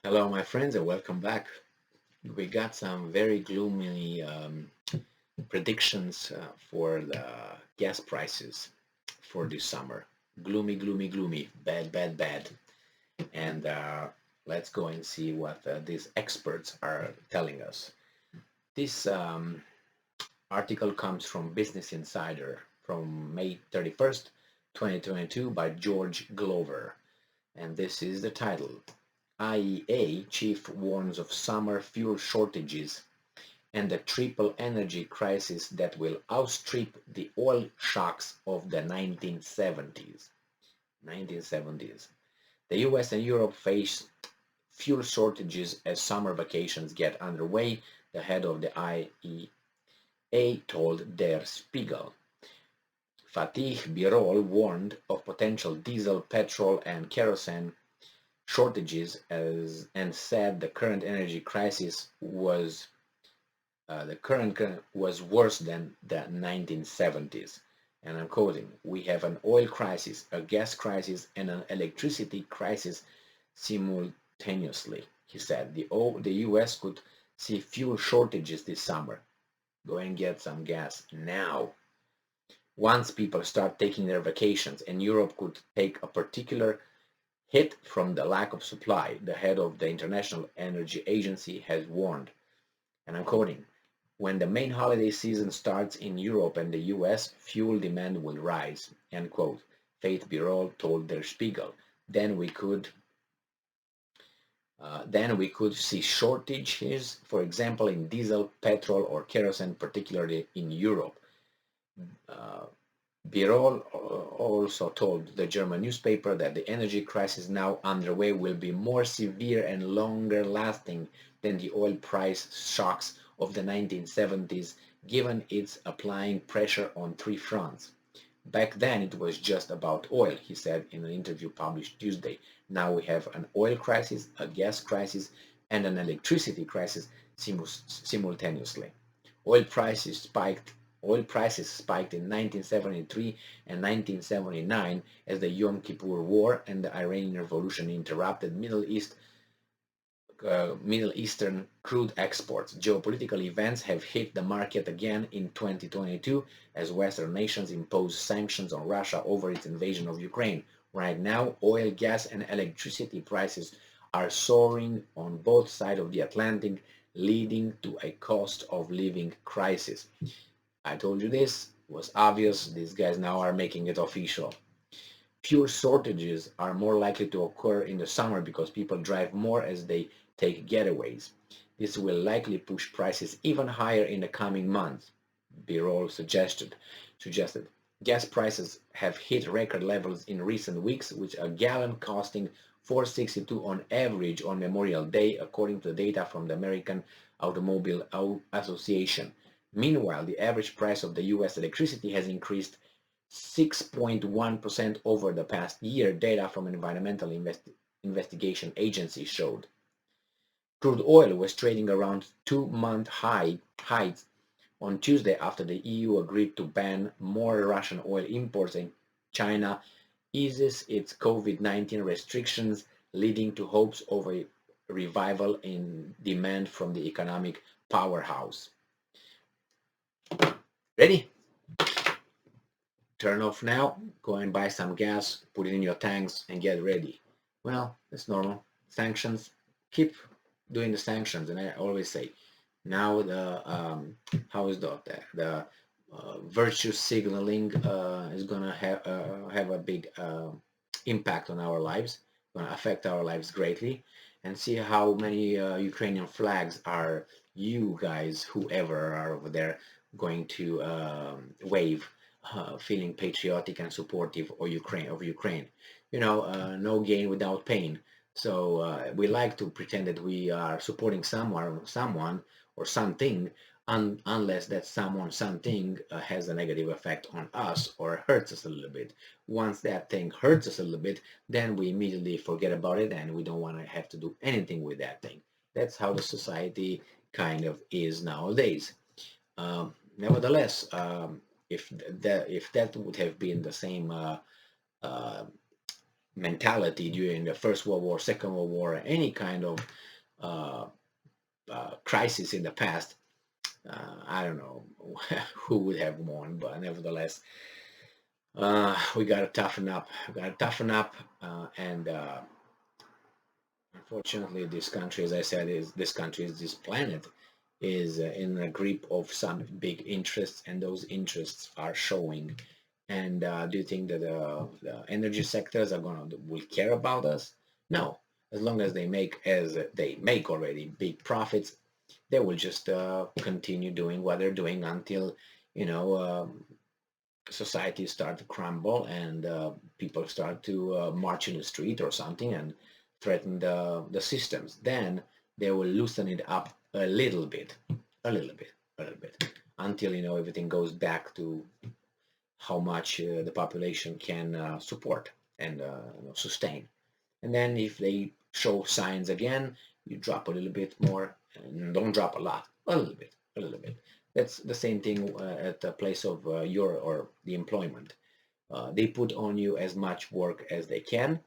Hello, my friends, and welcome back. We got some very gloomy predictions for the gas prices for this summer. Gloomy, gloomy, gloomy. Bad, bad, bad. And let's go and see what these experts are telling us. This article comes from Business Insider from May 31st, 2022 by George Glover. And this is the title. IEA chief warns of summer fuel shortages and a triple energy crisis that will outstrip the oil shocks of the 1970s. 1970s. The US and Europe face fuel shortages as summer vacations get underway, the head of the IEA told Der Spiegel. Fatih Birol warned of potential diesel, petrol, and kerosene shortages and said the current energy crisis was worse than the 1970s. And I'm quoting: "We have an oil crisis, a gas crisis, and an electricity crisis simultaneously," he said. The U.S. could see fuel shortages this summer. Go and get some gas now. Once people start taking their vacations, and Europe could take a particular hit from the lack of supply, the head of the International Energy Agency has warned. And I'm quoting: "When the main holiday season starts in Europe and the US, fuel demand will rise," end quote. Faith Birol told Der Spiegel. Then we could see shortages, for example, in diesel, petrol, or kerosene, particularly in Europe. Uh, Birol also told the German newspaper that the energy crisis now underway will be more severe and longer lasting than the oil price shocks of the 1970s, given it's applying pressure on three fronts. "Back then it was just about oil," he said in an interview published Tuesday. "Now we have an oil crisis, a gas crisis, and an electricity crisis simultaneously." Oil prices spiked Oil prices spiked in 1973 and 1979 as the Yom Kippur War and the Iranian Revolution interrupted Middle Eastern crude exports. Geopolitical events have hit the market again in 2022 as Western nations impose sanctions on Russia over its invasion of Ukraine. Right now, oil, gas, and electricity prices are soaring on both sides of the Atlantic, leading to a cost of living crisis. I told you this was obvious. These guys now are making it official. Fuel shortages are more likely to occur in the summer because people drive more as they take getaways. This will likely push prices even higher in the coming months, Birol suggested. Gas prices have hit record levels in recent weeks, with a gallon costing 4.62 on average on Memorial Day, according to data from the American Automobile Association. Meanwhile, the average price of the U.S. electricity has increased 6.1% over the past year, data from an environmental investigation agency showed. Crude oil was trading around two-month heights on Tuesday after the EU agreed to ban more Russian oil imports and China eases its COVID-19 restrictions, leading to hopes of a revival in demand from the economic powerhouse. Ready? Turn off now, go and buy some gas, put it in your tanks, and get ready. Well, it's normal. Sanctions, keep doing the sanctions. And I always say, now how is the virtue signaling is gonna have a big impact on our lives, gonna affect our lives greatly, and see how many Ukrainian flags are you guys, whoever are over there, going to wave, feeling patriotic and supportive of Ukraine. No gain without pain. So we like to pretend that we are supporting someone or something, unless that someone, something has a negative effect on us or hurts us a little bit. Once that thing hurts us a little bit, then we immediately forget about it and we don't want to have to do anything with that thing. That's how the society kind of is nowadays. Nevertheless, if that would have been the same uh, mentality during the First World War, Second World War, any kind of uh, crisis in the past, I don't know who would have won, but nevertheless, we got to toughen up. We got to toughen up, and unfortunately, this country, as I said, this planet is in a grip of some big interests, and those interests are showing. And do you think that the energy sectors will care about us? No. As long as they make already big profits, they will just continue doing what they're doing until society start to crumble and people start to march in the street or something and threaten the systems. Then they will loosen it up a little bit, a little bit, a little bit, until everything goes back to how much the population can support and sustain. And then if they show signs again, you drop a little bit more, and don't drop a lot, a little bit, a little bit. That's the same thing at the place of your or the employment. They put on you as much work as they can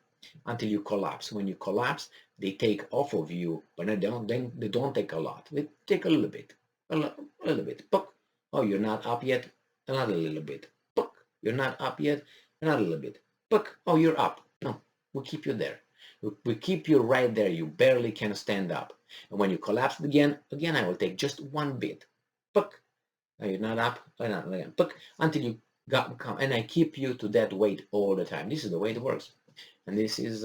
until you collapse. When you collapse, they take off of you, but they don't take a lot. They take a little bit, a little bit. Puck. Oh, you're not up yet. Another little bit. Puck. You're not up yet. Another little bit. Puck. Oh, you're up. No, we'll keep you there. We keep you right there. You barely can stand up. And when you collapse again, I will take just one bit. Puck. Now you're not up. Not again. Puck. Until you come. And I keep you to that weight all the time. This is the way it works. And this is,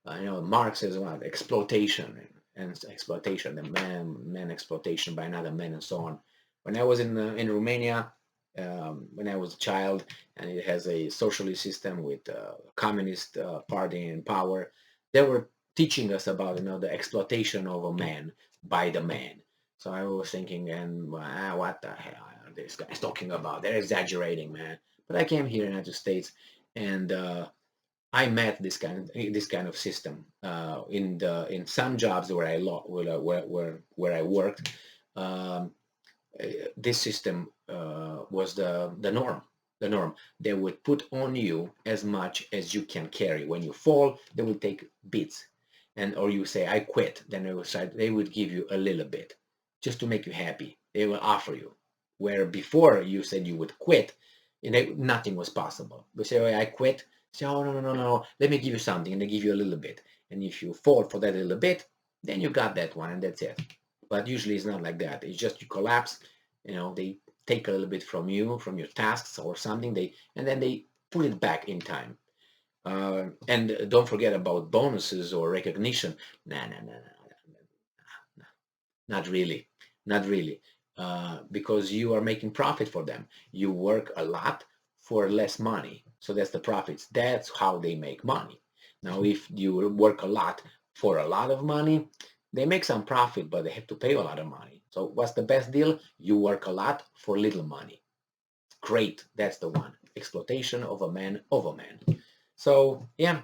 Marx says about exploitation and exploitation, the man exploitation by another man and so on. When I was in Romania, when I was a child, and it has a socialist system with a communist party in power, they were teaching us about the exploitation of a man by the man. So I was thinking, and what the hell are these guys talking about? They're exaggerating, man. But I came here in the United States, and I met this kind of system in some jobs where I worked. Um, this system was the norm. The norm. They would put on you as much as you can carry. When you fall, they would take bits, or you say I quit. Then they would give you a little bit, just to make you happy. They will offer you. Where before you said you would quit, nothing was possible. But say, oh, I quit. Say, oh, no, let me give you something, and they give you a little bit. And if you fall for that little bit, then you got that one, and that's it. But usually it's not like that. It's just you collapse, they take a little bit from you, from your tasks or something, and then they put it back in time. And don't forget about bonuses or recognition. Nah, not really, not really. Because you are making profit for them. You work a lot for less money. So that's the profits. That's how they make money. Now, if you work a lot for a lot of money, they make some profit, but they have to pay a lot of money. So what's the best deal? You work a lot for little money. Great, that's the one. Exploitation of a man. So yeah,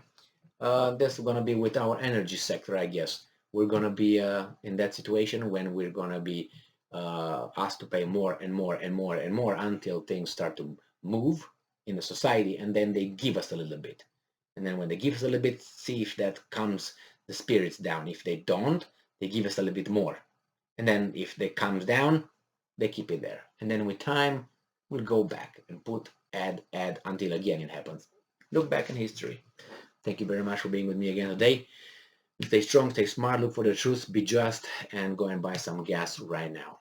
that's gonna be with our energy sector, I guess. We're gonna be in that situation when we're gonna be asked to pay more and more and more and more until things start to move in the society, and then they give us a little bit. And then when they give us a little bit, see if that calms the spirits down. If they don't, they give us a little bit more. And then if they comes down, they keep it there. And then with time, we'll go back and add until again it happens. Look back in history. Thank you very much for being with me again today. Stay strong, stay smart, look for the truth, be just, and go and buy some gas right now.